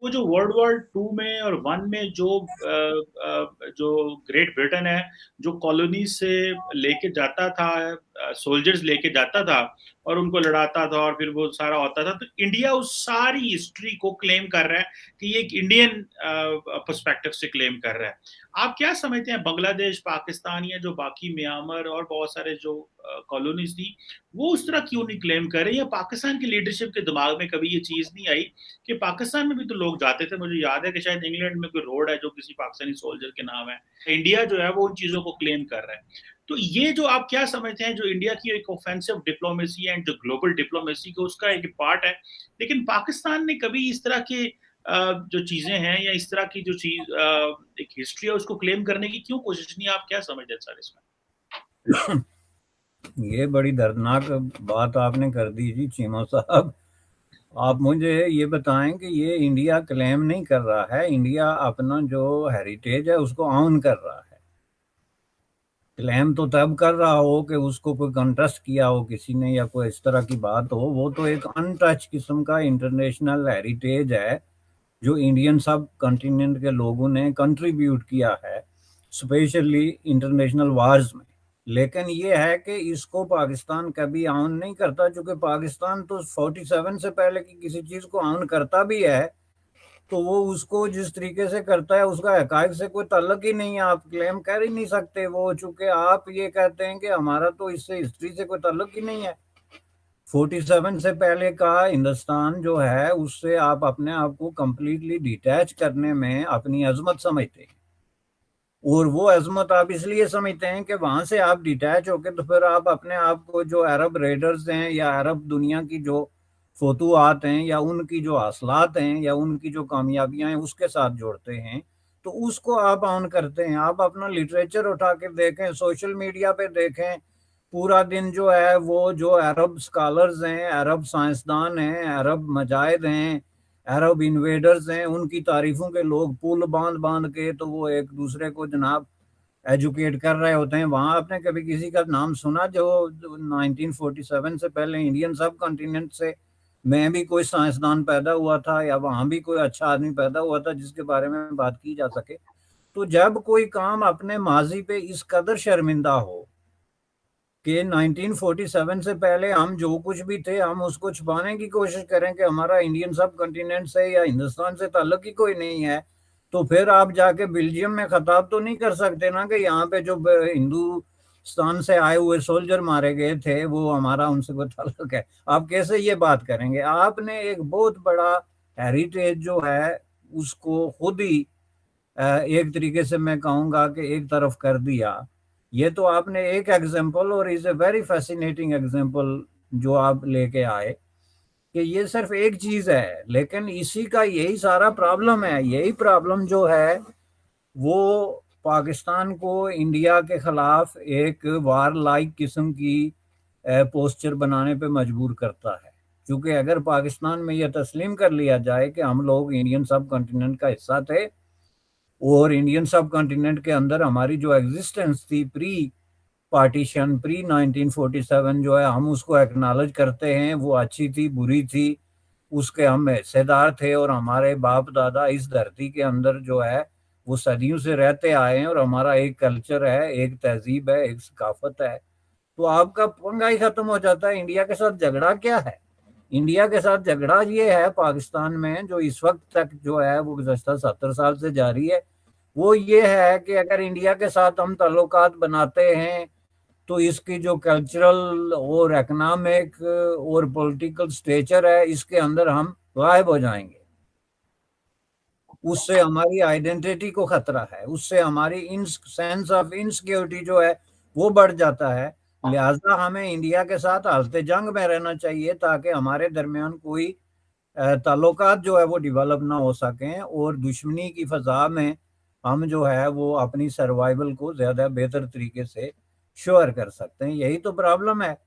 وہ جو world war 2 में और 1 में जो ग्रेट ब्रिटेन है, जो कॉलोनी से लेके जाता था, सोल्जर्स लेके जाता था और उनको लड़ाता था और फिर वो सारा होता था, तो इंडिया उस सारी हिस्ट्री को क्लेम कर रहा है कि ये एक इंडियन पर्सपेक्टिव से क्लेम कर रहा है। आप क्या समझते हैं बांग्लादेश, पाकिस्तान या जो बाकी म्यांमार और बहुत सारे जो कॉलोनीज थी, वो उस तरह क्यों नहीं क्लेम कर रहे, या पाकिस्तान की लीडरशिप के दिमाग में कभी ये चीज नहीं आई कि पाकिस्तान में भी तो लोग जाते थे? मुझे याद है कि शायद इंग्लैंड में कोई रोड है जो किसी पाकिस्तानी सोल्जर के नाम है। इंडिया जो है वो उन चीजों को क्लेम कर रहा है। तो ये जो आप क्या समझते हैं, जो इंडिया की एक ऑफेंसिव डिप्लोमेसी एंड जो ग्लोबल डिप्लोमेसी को उसका एक पार्ट है, लेकिन पाकिस्तान ने कभी इस तरह के जो चीजें हैं या इस तरह की जो चीज एक हिस्ट्री है उसको क्लेम करने की क्यों कोशिश नहीं? आप क्या समझते हैं सर इसमें? ये बड़ी दर्दनाक बात आपने कर दी जी चीमा साहब। आप मुझे ये बताएं कि ये इंडिया क्लेम नहीं कर रहा है, इंडिया अपना जो हेरिटेज है उसको ऑन कर रहा है। क्लेम तो तब कर रहा हो कि उसको कोई कंटेस्ट किया हो किसी ने या कोई इस तरह की बात हो। वो तो एक अनटच किस्म का इंटरनेशनल हेरिटेज है जो इंडियन सब कॉन्टिनेंट के लोगों ने कंट्रीब्यूट किया है, स्पेशली इंटरनेशनल वार्स में। लेकिन ये है कि इसको पाकिस्तान कभी ऑन नहीं करता, क्योंकि पाकिस्तान तो 47 से पहले की किसी चीज़ को ऑन करता भी है तो वो उसको जिस तरीके से करता है उसका हकायक से कोई ताल्लुक ही नहीं है। आप क्लेम कर ही नहीं सकते वो, चूंकि आप ये कहते हैं कि हमारा तो इससे हिस्ट्री से कोई ताल्लुक ही नहीं है। 47 से पहले का हिंदुस्तान जो है उससे आप अपने आप को कंप्लीटली डिटैच करने में अपनी अजमत समझते हैं, और वो अजमत आप इसलिए समझते हैं कि वहां से आप डिटैच होके तो फिर आप अपने आप को जो अरब रेडर्स हैं या अरब दुनिया की जो फतूआत हैं या उनकी जो हासिलात हैं या उनकी जो कामयाबियां हैं उसके साथ जोड़ते हैं, तो उसको आप ऑन करते हैं। आप अपना लिटरेचर उठा के देखें, सोशल मीडिया पे देखें, पूरा दिन जो है वो जो अरब स्कॉलर्स हैं, अरब साइंसदान हैं, अरब मजाहिद हैं, अरब इन्वेडर्स हैं, उनकी तारीफों के लोग पुल बांध बांध के तो वो एक दूसरे को जनाब एजुकेट कर रहे होते हैं। वहां आपने कभी किसी का नाम सुना जो 1947 से पहले इंडियन सब कॉन्टिनेंट से में भी कोई साइंसदान पैदा हुआ था या वहां भी कोई अच्छा आदमी पैदा हुआ था जिसके बारे में बात की जा सके? तो जब कोई काम अपने माजी पे इस कदर शर्मिंदा हो कि 1947 से पहले हम जो कुछ भी थे हम उसको छुपाने की कोशिश करें कि हमारा इंडियन सब कॉन्टिनेंट से या हिंदुस्तान से ताल्लुक ही कोई नहीं है, तो फिर आप जाके बेल्जियम में खताब तो नहीं कर सकते ना कि यहाँ पे जो हिंदुस्तान से आए हुए सोल्जर मारे गए थे वो हमारा उनसे कोई ताल्लुक है। आप कैसे ये बात करेंगे? आपने एक बहुत बड़ा हेरिटेज जो है उसको खुद ही एक तरीके से मैं कहूंगा कि एक तरफ कर दिया। ये तो आपने एक एग्जाम्पल, और is a very fascinating example जो आप लेके आए कि ये सिर्फ एक चीज है, लेकिन इसी का यही सारा प्रॉब्लम है। यही प्रॉब्लम जो है वो पाकिस्तान को इंडिया के खिलाफ एक वार लाइक किस्म की पोस्चर बनाने पे मजबूर करता है। क्योंकि अगर पाकिस्तान में यह तस्लीम कर लिया जाए कि हम लोग इंडियन सब कॉन्टिनेंट का हिस्सा थे और इंडियन सब कॉन्टिनेंट के अंदर हमारी जो एग्जिस्टेंस थी प्री पार्टीशन, प्री 1947 जो है, हम उसको एक्नॉलेज करते हैं, वो अच्छी थी बुरी थी उसके हम हिस्सेदार थे, और हमारे बाप दादा इस धरती के अंदर जो है वो सदियों से रहते आए हैं, और हमारा एक कल्चर है, एक तहजीब है, एक सकाफत है। तो आपका पंगा ही खत्म हो जाता है। इंडिया के साथ झगड़ा क्या है? इंडिया के साथ झगड़ा ये है पाकिस्तान में जो इस वक्त तक जो है वो गुज़श्ता 70 साल से जारी है, वो ये है कि अगर इंडिया के साथ हम ताल्लुकात बनाते हैं तो इसकी जो कल्चरल और इकोनॉमिक और पॉलिटिकल स्टेचर है इसके अंदर हम गायब हो जाएंगे। उससे हमारी आइडेंटिटी को खतरा है, उससे हमारी इन सेंस ऑफ इनसिक्योरिटी जो है वो बढ़ जाता है। लिहाजा हमें इंडिया के साथ हालते जंग में रहना चाहिए ताकि हमारे दरमियान कोई ताल्लुकात जो है वो डेवलप ना हो सकें, और दुश्मनी की फजा में हम जो है वो अपनी सर्वाइवल को ज्यादा बेहतर तरीके से श्योर कर सकते हैं। यही तो प्रॉब्लम है।